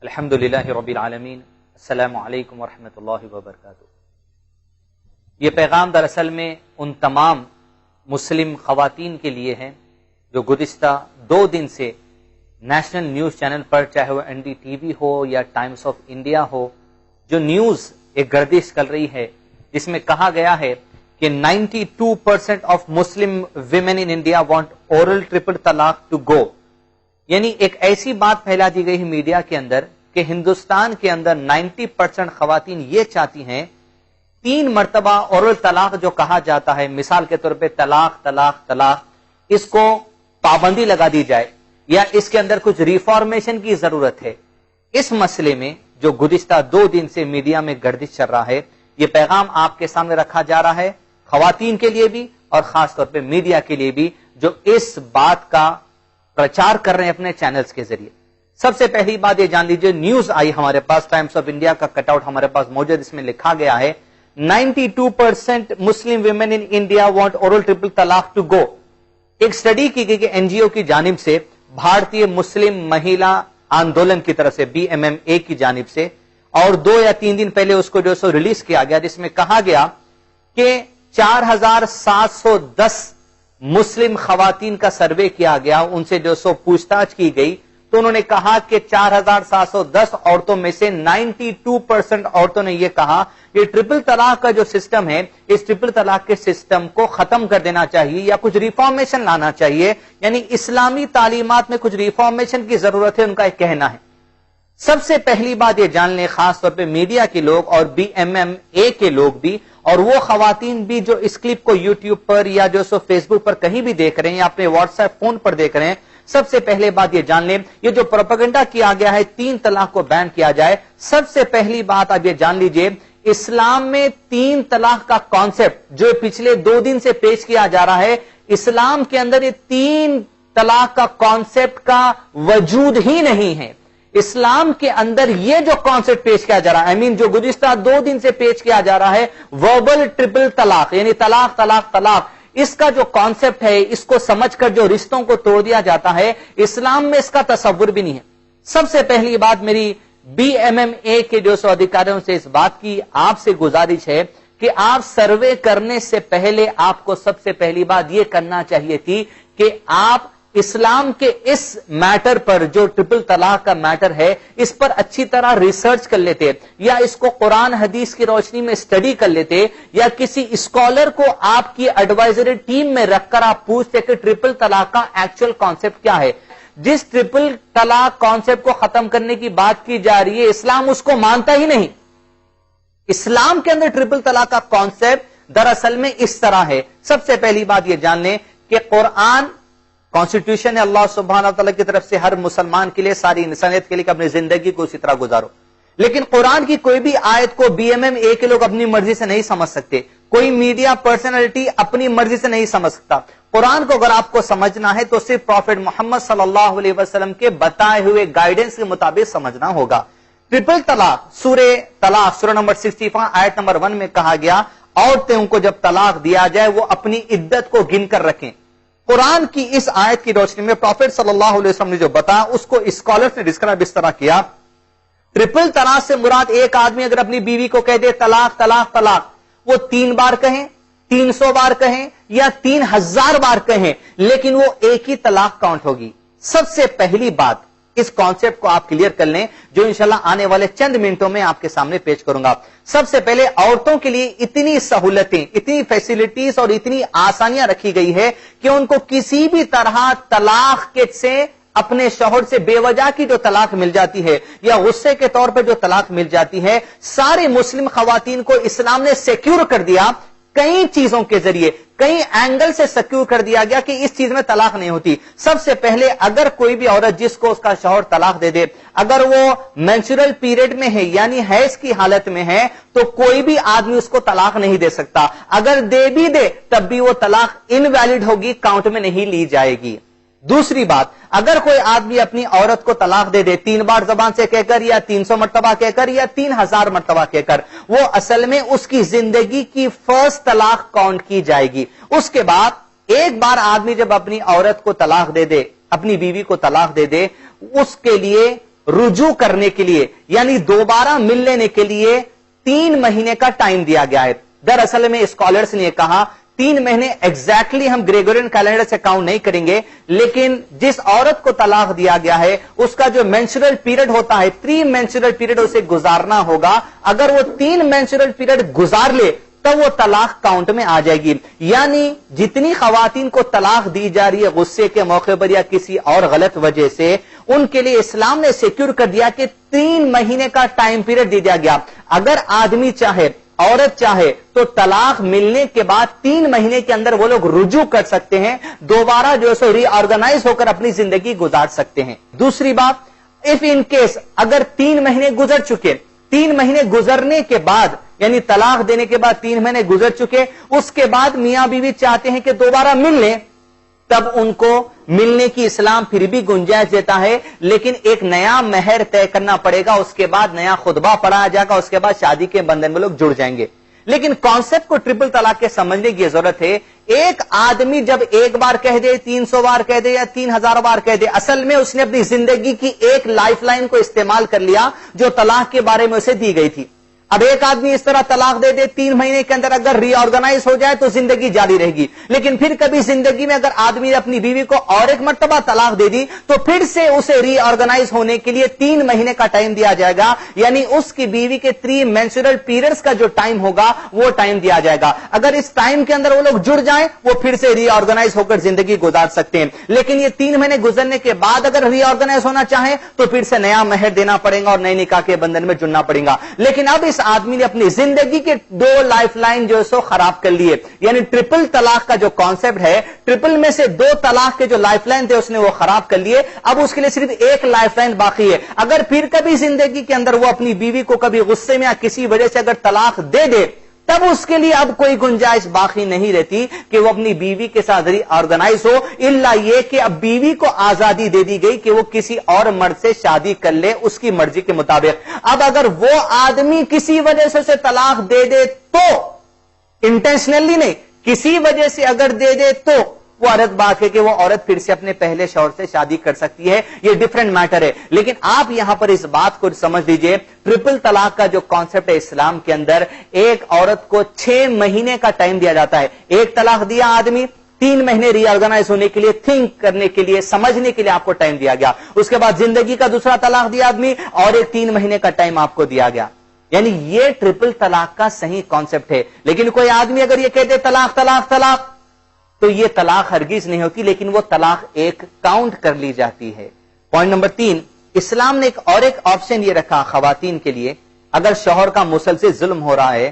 الحمدللہ رب العالمین، السلام علیکم ورحمۃ اللہ وبرکاتہ۔ یہ پیغام دراصل میں ان تمام مسلم خواتین کے لیے ہے جو گزشتہ 2 دن سے نیشنل نیوز چینل پر، چاہے وہ این ڈی ٹی وی ہو یا ٹائمز آف انڈیا ہو، جو نیوز ایک گردش چل رہی ہے جس میں کہا گیا ہے کہ 92% of Muslim women in India want oral triple طلاق ٹو گو، یعنی ایک ایسی بات پھیلا دی گئی ہے میڈیا کے اندر کہ ہندوستان کے اندر 90% خواتین یہ چاہتی ہیں 3 مرتبہ اورل طلاق جو کہا جاتا ہے، مثال کے طور پہ طلاق طلاق طلاق، اس کو پابندی لگا دی جائے یا اس کے اندر کچھ ریفارمیشن کی ضرورت ہے۔ اس مسئلے میں جو گزشتہ 2 دن سے میڈیا میں گردش چل رہا ہے، یہ پیغام آپ کے سامنے رکھا جا رہا ہے، خواتین کے لیے بھی اور خاص طور پہ میڈیا کے لیے بھی جو اس بات کا پرچار کر رہے ہیں اپنے چینلز کے ذریعے۔ سب سے پہلی بات یہ جان لیجئے، نیوز آئی ہمارے پاس، ٹائمز آف انڈیا کا کٹ آؤٹ ہمارے پاس موجود، اس میں لکھا گیا ہے 92% مسلم women in India want oral triple طلاق ٹو گو۔ ایک اسٹڈی کی گئی کہ این جی او کی جانب سے، بھارتی مسلم مہیلا آندولن کی طرف سے، BMMA کی جانب سے، اور 2 یا 3 دن پہلے اس کو جو سو ریلیز کیا گیا، جس میں کہا گیا کہ 4710 مسلم خواتین کا سروے کیا گیا، ان سے جو سو پوچھ تاچھ کی گئی، تو انہوں نے کہا کہ 4710 عورتوں میں سے 92% عورتوں نے یہ کہا کہ ٹرپل طلاق کا جو سسٹم ہے، اس ٹرپل طلاق کے سسٹم کو ختم کر دینا چاہیے یا کچھ ریفارمیشن لانا چاہیے، یعنی اسلامی تعلیمات میں کچھ ریفارمیشن کی ضرورت ہے، ان کا ایک کہنا ہے۔ سب سے پہلی بات یہ جان لیں، خاص طور پہ میڈیا کے لوگ اور BMMA کے لوگ بھی، اور وہ خواتین بھی جو اس کلپ کو یوٹیوب پر یا جو سو فیس بک پر کہیں بھی دیکھ رہے ہیں یا اپنے واٹس ایپ فون پر دیکھ رہے ہیں، سب سے پہلے بات یہ جان لیں، یہ جو پروپیگنڈا کیا گیا ہے 3 طلاق کو بین کیا جائے، سب سے پہلی بات اب یہ جان لیجئے، اسلام میں 3 طلاق کا کانسیپٹ جو پچھلے 2 دن سے پیش کیا جا رہا ہے، اسلام کے اندر یہ 3 طلاق کا کانسیپٹ کا وجود ہی نہیں ہے۔ اسلام کے اندر یہ جو کانسیپٹ پیش کیا جا رہا ہے، جو گزشتہ 2 دن سے پیش کیا جا رہا ہے، وربل ٹرپل طلاق، یعنی طلاق طلاق طلاق، اس کا جو کانسیپٹ ہے، اس کو سمجھ کر جو رشتوں کو توڑ دیا جاتا ہے، اسلام میں اس کا تصور بھی نہیں ہے۔ سب سے پہلی بات میری BMMA کے جو سو ادھیکاریوں سے اس بات کی آپ سے گزارش ہے کہ آپ سروے کرنے سے پہلے آپ کو سب سے پہلی بات یہ کرنا چاہیے تھی کہ آپ اسلام کے اس میٹر پر، جو ٹرپل طلاق کا میٹر ہے، اس پر اچھی طرح ریسرچ کر لیتے، یا اس کو قرآن حدیث کی روشنی میں اسٹڈی کر لیتے، یا کسی اسکالر کو آپ کی ایڈوائزری ٹیم میں رکھ کر آپ پوچھتے کہ ٹرپل طلاق کا ایکچوئل کانسیپٹ کیا ہے۔ جس ٹرپل طلاق کانسیپٹ کو ختم کرنے کی بات کی جا رہی ہے، اسلام اس کو مانتا ہی نہیں۔ اسلام کے اندر ٹرپل طلاق کا کانسیپٹ دراصل میں اس طرح ہے۔ سب سے پہلی بات یہ جان لیں کہ قرآن کانسٹیٹیوشن ہے، اللہ سبحانہ تعالیٰ کی طرف سے ہر مسلمان کے لیے، ساری انسانیت کے لیے کہ اپنی زندگی کو اسی طرح گزارو، لیکن قرآن کی کوئی بھی آیت کو BMMA کے لوگ اپنی مرضی سے نہیں سمجھ سکتے، کوئی میڈیا پرسنالٹی اپنی مرضی سے نہیں سمجھ سکتا۔ قرآن کو اگر آپ کو سمجھنا ہے تو صرف پروفیٹ محمد صلی اللہ علیہ وسلم کے بتائے ہوئے گائیڈنس کے مطابق سمجھنا ہوگا۔ ٹرپل طلاق، سورہ نمبر 65 آیت نمبر 1 میں کہا گیا، عورتوں کو جب طلاق دیا جائے وہ اپنی عدت کو گن کر رکھیں۔ قرآن کی اس آیت کی روشنی میں پروفیٹ صلی اللہ علیہ وسلم نے جو بتایا، اس کو اسکالرز نے ڈسکرائب اس طرح کیا، ٹرپل طلاق سے مراد ایک آدمی اگر اپنی بیوی کو کہہ دے طلاق طلاق طلاق، وہ 3 بار کہیں، 300 بار کہیں یا 3000 بار کہیں، لیکن وہ ایک ہی طلاق کاؤنٹ ہوگی۔ سب سے پہلی بات اس کانسیپٹ کو آپ کلیئر کر لیں، جو انشاءاللہ آنے والے چند منٹوں میں آپ کے سامنے پیش کروں گا۔ سب سے پہلے عورتوں کے لیے اتنی سہولتیں، اتنی فیسلٹیز اور اتنی آسانیاں رکھی گئی ہے کہ ان کو کسی بھی طرح طلاق کے سے، اپنے شوہر سے بے وجہ کی جو طلاق مل جاتی ہے یا غصے کے طور پر جو طلاق مل جاتی ہے، سارے مسلم خواتین کو اسلام نے سیکیور کر دیا، کئی چیزوں کے ذریعے، کئی اینگل سے سیکیور کر دیا گیا کہ اس چیز میں طلاق نہیں ہوتی۔ سب سے پہلے اگر کوئی بھی عورت جس کو اس کا شوہر طلاق دے دے، اگر وہ مینسٹرل پیریڈ میں ہے یعنی حیض کی حالت میں ہے، تو کوئی بھی آدمی اس کو طلاق نہیں دے سکتا، اگر دے بھی دے تب بھی وہ طلاق انویلڈ ہوگی، کاؤنٹ میں نہیں لی جائے گی۔ دوسری بات، اگر کوئی آدمی اپنی عورت کو طلاق دے دے 3 بار زبان سے کہہ کر یا 300 مرتبہ کہہ کر یا 3000 مرتبہ کہہ کر، وہ اصل میں اس کی زندگی کی فرسٹ طلاق کاؤنٹ کی جائے گی۔ اس کے بعد ایک بار آدمی جب اپنی عورت کو طلاق دے دے، اپنی بیوی کو طلاق دے دے، اس کے لیے रुजू करने के लिए यानी दोबारा मिल लेने के लिए 3 महीने का टाइम दिया गया है। दरअसल में स्कॉलर्स ने कहा 3 महीने एग्जैक्टली हम ग्रेगोरियन कैलेंडर से काउंट नहीं करेंगे, लेकिन जिस औरत को तलाक दिया गया है उसका जो मेंस्ट्रुअल पीरियड होता है 3 मेंस्ट्रुअल पीरियड उसे गुजारना होगा। अगर वो 3 मेंस्ट्रुअल पीरियड गुजार ले तब वो तलाक काउंट में आ जाएगी। यानी जितनी खवातीन को तलाक दी जा रही है गुस्से के मौके पर या किसी और गलत वजह से, उनके लिए इस्लाम ने सिक्योर कर दिया कि 3 महीने का टाइम पीरियड दे दिया गया। अगर आदमी चाहे, औरत चाहे तो तलाक मिलने के बाद 3 महीने के अंदर वो लोग रुजू कर सकते हैं, दोबारा जो है रीऑर्गेनाइज होकर अपनी जिंदगी गुजार सकते हैं। दूसरी बात, इफ इन केस अगर 3 महीने गुजर चुके, 3 महीने गुजरने के बाद यानी तलाक देने के बाद 3 महीने गुजर चुके, उसके बाद मियां बीवी चाहते हैं कि दोबारा मिल लें, तब उनको मिलने की इस्लाम फिर भी गुंजाइश देता है, लेकिन एक नया महर तय करना पड़ेगा, उसके बाद नया खुतबा पढ़ाया जाएगा, उसके बाद शादी के बंधन में लोग जुड़ जाएंगे। लेकिन कॉन्सेप्ट को ट्रिपल तलाक के समझने की जरूरत है। एक आदमी जब एक बार कह दे, 300 बार कह दे या 3000 बार कह दे, असल में उसने अपनी जिंदगी की एक लाइफलाइन को इस्तेमाल कर लिया जो तलाक के बारे में उसे दी गई थी। अब एक आदमी इस तरह तलाक दे दे, 3 महीने के अंदर अगर रीऑर्गेनाइज हो जाए तो जिंदगी जारी रहेगी, लेकिन फिर कभी जिंदगी में अगर आदमी ने अपनी बीवी को और एक मर्तबा तलाक दे दी तो फिर से उसे रीऑर्गेनाइज होने के लिए 3 महीने का टाइम दिया जाएगा। यानी उसकी बीवी के 3 मेंस्ट्रुअल पीरियड्स का जो टाइम होगा वो टाइम दिया जाएगा। अगर इस टाइम के अंदर वो लोग जुड़ जाएं, वो फिर से रीऑर्गेनाइज होकर जिंदगी गुजार सकते हैं। लेकिन ये 3 महीने गुजरने के बाद अगर रीऑर्गेनाइज होना चाहे तो फिर से नया महर देना पड़ेगा और नए निकाह के बंधन में जुड़ना पड़ेगा। लेकिन अब इस आदमी ने अपनी जिंदगी के 2 लाइफलाइन जो है सो खराब कर लिए। यानी ट्रिपल तलाक का जो कॉन्सेप्ट है, ट्रिपल में से 2 तलाक के जो लाइफलाइन थे उसने वो खराब कर लिए। अब उसके लिए सिर्फ एक लाइफलाइन बाकी है। अगर फिर कभी जिंदगी के अंदर वो अपनी बीवी को कभी गुस्से में या किसी वजह से अगर तलाक दे दे, तब उसके लिए अब कोई गुंजाइश बाकी नहीं रहती कि वो अपनी बीवी के साथ रीऑर्गेनाइज हो, इल्ला ये कि अब बीवी को आजादी दे दी गई कि वो किसी और मर्द से शादी कर ले उसकी मर्जी के मुताबिक। अब अगर वो आदमी किसी वजह से उसे तलाक दे दे तो, इंटेंशनली नहीं, किसी वजह से अगर दे दे तो वो अलग बात है कि वो औरत फिर से अपने पहले शौहर से शादी कर सकती है, ये डिफरेंट मैटर है। लेकिन आप यहां पर इस बात को समझ लीजिए, ट्रिपल तलाक का जो कॉन्सेप्ट है इस्लाम के अंदर, एक औरत को 6 महीने का टाइम दिया जाता है। एक तलाक दिया आदमी, 3 महीने रीऑर्गेनाइज होने के लिए, थिंक करने के लिए, समझने के लिए आपको टाइम दिया गया। उसके बाद जिंदगी का दूसरा तलाक दिया आदमी और एक 3 महीने का टाइम आपको दिया गया। यानी ये ट्रिपल तलाक का सही कॉन्सेप्ट है। लेकिन कोई आदमी अगर ये कहते तलाक तलाक तलाक, तो ये तलाक हरगिज नहीं होती, लेकिन वो तलाक एक काउंट कर ली जाती है। पॉइंट नंबर 3, इस्लाम ने एक ऑप्शन ये रखा खवातीन के लिए, अगर शौहर का मुसलसल जुल्म हो रहा है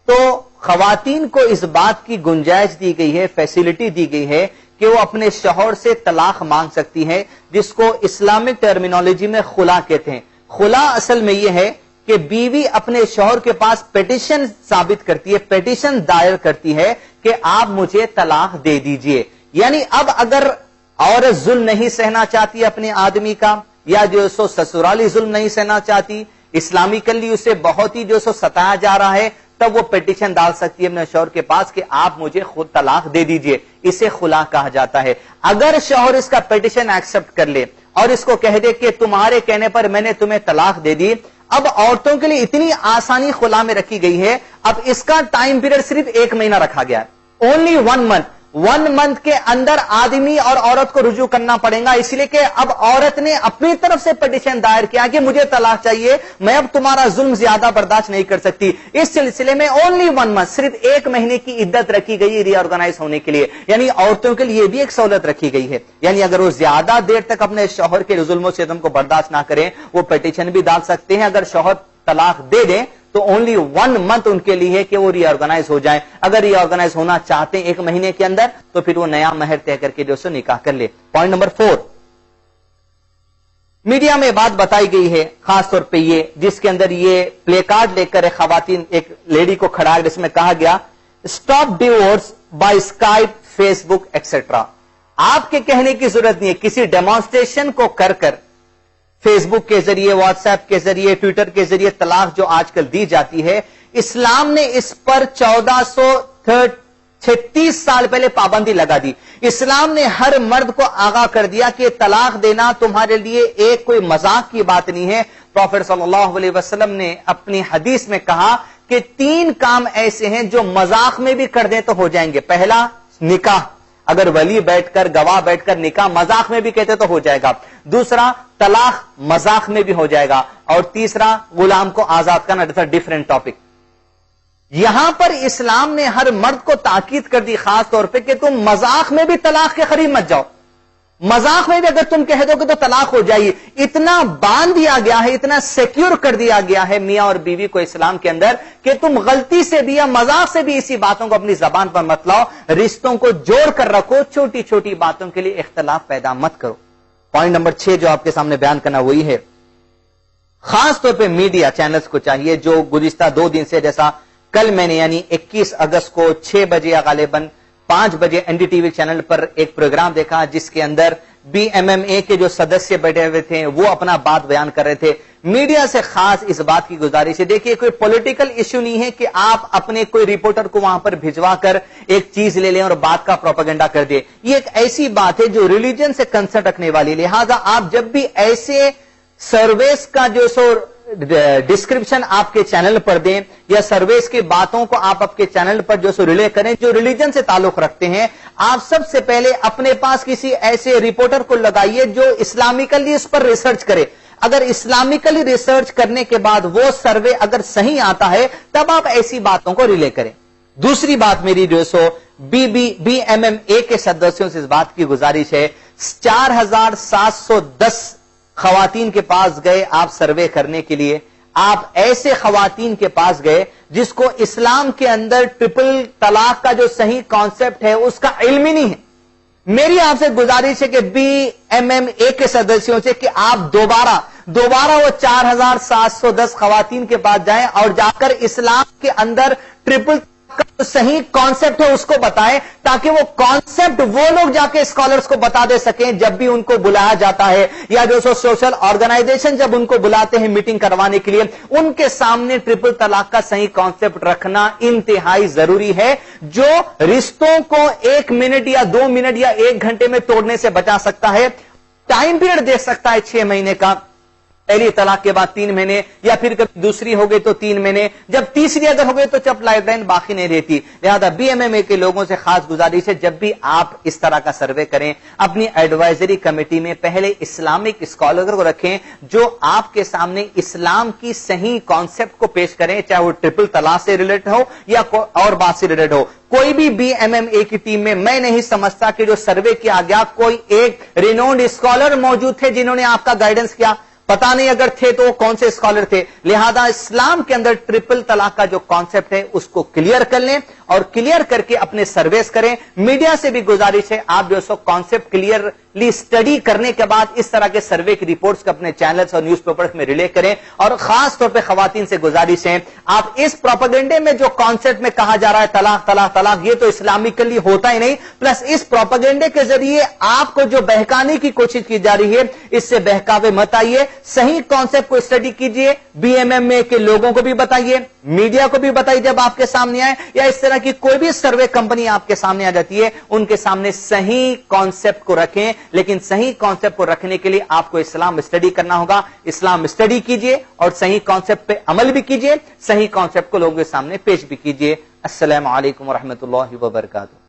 तो खवातीन को इस बात की गुंजाइश दी गई है, फैसिलिटी दी गई है कि वो अपने शौहर से तलाक मांग सकती हैं, जिसको इस्लामिक टर्मिनोलॉजी में खुला कहते हैं। खुला असल में यह है कि बीवी अपने शौहर के पास पिटीशन साबित करती है, पिटीशन दायर करती है कि आप मुझे तलाक दे दीजिए। यानी अब अगर औरत जुल्म नहीं सहना चाहती अपने आदमी का, या जो सो ससुराली जुल्म नहीं सहना चाहती, इस्लामिकली उसे बहुत ही जो सो सताया जा रहा है, तब वो पिटीशन डाल सकती है अपने शौहर के पास कि आप मुझे खुद तलाक दे दीजिए। इसे खुला कहा जाता है। अगर शौहर इसका पिटीशन एक्सेप्ट कर ले और इसको कह दे कि तुम्हारे कहने पर मैंने तुम्हें तलाक दे दी, अब औरतों के लिए इतनी आसानी खुला में रखी गई है, अब इसका टाइम पीरियड सिर्फ 1 महीना रखा गया है। ओनली 1 मंथ, 1 मंथ के अंदर आदमी और औरत को रुजू करना पड़ेगा, इसलिए कि अब औरत ने अपनी तरफ से पिटीशन दायर किया कि मुझे तलाक चाहिए, मैं अब तुम्हारा जुल्म ज्यादा बर्दाश्त नहीं कर सकती। इस सिलसिले में ओनली 1 मंथ, सिर्फ 1 महीने की इद्दत रखी गई रीऑर्गेनाइज होने के लिए। यानी औरतों के लिए भी एक सहूलत रखी गई है। यानी अगर वो ज्यादा देर तक अपने शौहर के जुल्म सितम को बर्दाश्त ना करें, वो पिटीशन भी डाल सकते हैं। अगर शौहर तलाक दे दें तो ओनली 1 मंथ उनके लिए है कि वो रीऑर्गेनाइज हो जाए। अगर रीऑर्गेनाइज होना चाहते हैं 1 महीने के अंदर, तो फिर वो नया महर तय करके जो सो निकाह कर ले। पॉइंट नंबर 4, मीडिया में बात बताई गई है खासतौर पे ये, जिसके अंदर ये प्ले कार्ड लेकर एक खवातीन, एक लेडी को खड़ा है, जिसमें कहा गया stop divorce by Skype, Facebook etcetera. आपके कहने की जरूरत नहीं है, किसी डेमोन्स्ट्रेशन को कर फेसबुक के जरिए, व्हाट्सएप के जरिए, ट्विटर के जरिए तलाक जो आजकल दी जाती है, इस्लाम ने इस पर 36 साल पहले पाबंदी लगा दी। इस्लाम ने हर मर्द को आगाह कर दिया कि तलाक देना तुम्हारे लिए एक कोई मजाक की बात नहीं है। प्रॉफेट सल्लल्लाहु अलैहि वसल्लम ने अपनी हदीस में कहा कि 3 काम ऐसे हैं जो मजाक में भी कर दें तो हो जाएंगे। पहला, निकाह, अगर वली बैठकर, गवाह बैठकर निकाह मजाक में भी कहते तो हो जाएगा। दूसरा, तलाक मजाक में भी हो जाएगा। और तीसरा, गुलाम को आजाद करना। Different topic. यहां पर इस्लाम ने हर मर्द को ताकीद कर दी खास तौर पे कि तुम मजाक में भी तलाक के करीब मत जाओ। मजाक में भी अगर तुम कह दोगे तो तलाक हो जाएगी। इतना बांध दिया गया है, इतना सिक्योर कर दिया गया है मियां और बीवी को इस्लाम के अंदर कि तुम गलती से भी या मजाक से भी इसी बातों को अपनी जबान पर मत लाओ। रिश्तों को जोड़ कर रखो, छोटी छोटी बातों के लिए इख्तलाफ पैदा मत करो। पॉइंट नंबर 6 जो आपके सामने बयान करना वही है, खास तौर पर मीडिया चैनल्स को चाहिए जो गुज़िश्ता 2 दिन से, जैसा कल मैंने यानी 21 अगस्त को 6 बजे या गालिबन 5 बजे एनडीटीवी चैनल पर एक प्रोग्राम देखा जिसके अंदर बीएमएमए के जो सदस्य बैठे हुए थे वो अपना बात बयान कर रहे थे। मीडिया से खास इस बात की गुजारिश है, देखिए कोई पॉलिटिकल इश्यू नहीं है कि आप अपने कोई रिपोर्टर को वहां पर भिजवा कर एक चीज ले लें और बात का प्रोपेगेंडा कर दे। ये एक ऐसी बात है जो रिलीजन से कंसर्न रखने वाली, लिहाजा आप जब भी ऐसे सर्वेस का जो सो डिस्क्रिप्शन आपके चैनल पर दें या सर्वेस की बातों को आप आपके चैनल पर जो सो रिले करें जो रिलीजन से ताल्लुक रखते हैं, आप सबसे पहले अपने पास किसी ऐसे रिपोर्टर को लगाइए जो इस्लामिकली इस पर रिसर्च करे। अगर इस्लामिकली रिसर्च करने के बाद वो सर्वे अगर सही आता है तब आप ऐसी बातों को रिले करें। दूसरी बात मेरी जो सो बीएमएमए के सदस्यों से इस बात की गुजारिश है, 4710 खवातीन के पास गए आप सर्वे करने के लिए। आप ऐसे खवातीन के पास गए जिसको इस्लाम के अंदर ट्रिपल तलाक का जो सही कॉन्सेप्ट है उसका इल्म ही नहीं है। मेरी आपसे गुजारिश है कि बीएमएमए के सदस्यों से कि आप दोबारा वो 4710 खवातीन के पास जाएं और जाकर इस्लाम के अंदर ट्रिपल का जो सही कॉन्सेप्ट है उसको बताएं, ताकि वो कॉन्सेप्ट वो लोग जाके स्कॉलर्स को बता दे सकें जब भी उनको बुलाया जाता है या जो सोशल ऑर्गेनाइजेशन जब उनको बुलाते हैं मीटिंग करवाने के लिए, उनके सामने ट्रिपल तलाक का सही कॉन्सेप्ट रखना इंतहाई जरूरी है, जो रिश्तों को 1 मिनट या 2 मिनट या 1 घंटे में तोड़ने से बचा सकता है। टाइम पीरियड दे सकता है 6 महीने का, पहली तलाक के बाद 3 महीने, या फिर कभी दूसरी हो गई तो 3 महीने, जब तीसरी अगर हो गई तो जब लाइफलाइन बाकी नहीं रहती। लिहाजा बीएमएमए के लोगों से खास गुजारिश है, जब भी आप इस तरह का सर्वे करें अपनी एडवाइजरी कमेटी में पहले इस्लामिक स्कॉलर को रखें जो आपके सामने इस्लाम की सही कॉन्सेप्ट को पेश करें, चाहे वो ट्रिपल तलाक से रिलेटेड हो या और बात से रिलेटेड हो। कोई भी बीएमएमए की टीम में मैं नहीं समझता कि जो सर्वे किया गया कोई एक रिनोन्ड स्कॉलर मौजूद थे जिन्होंने आपका गाइडेंस किया। पता नहीं अगर थे तो कौन से स्कॉलर थे। लिहाजा इस्लाम के अंदर ट्रिपल तलाक का जो कॉन्सेप्ट है उसको क्लियर कर लें और क्लियर करके अपने सर्वेस करें। मीडिया से भी गुजारिश है आप जो सो कॉन्सेप्ट क्लियरली स्टडी करने के बाद इस तरह के सर्वे की रिपोर्ट्स को अपने चैनल्स और न्यूज़पेपर्स में रिले करें। और खास तौर पे खवातीन से गुजारिश है, आप इस प्रोपेगेंडे में जो कॉन्सेप्ट में कहा जा रहा है तलाक तलाक तलाक, ये तो इस्लामिकली होता ही नहीं, प्लस इस प्रोपेगेंडे के जरिए आपको जो बहकाने की कोशिश की जा रही है इससे बहकावे मत आइए। सही कॉन्सेप्ट को स्टडी कीजिए, बीएमएमए के लोगों को भी बताइए, मीडिया को भी बताइए जब आपके सामने आए, या इस तरह की कोई भी सर्वे कंपनी आपके सामने आ जाती है उनके सामने सही कॉन्सेप्ट को रखें। लेकिन सही कॉन्सेप्ट को रखने के लिए आपको इस्लाम स्टडी करना होगा। इस्लाम स्टडी कीजिए और सही कॉन्सेप्ट पे अमल भी कीजिए, सही कॉन्सेप्ट को लोगों के सामने पेश भी कीजिए। अस्सलामु अलैकुम व रहमतुल्लाहि व बरकातुहू।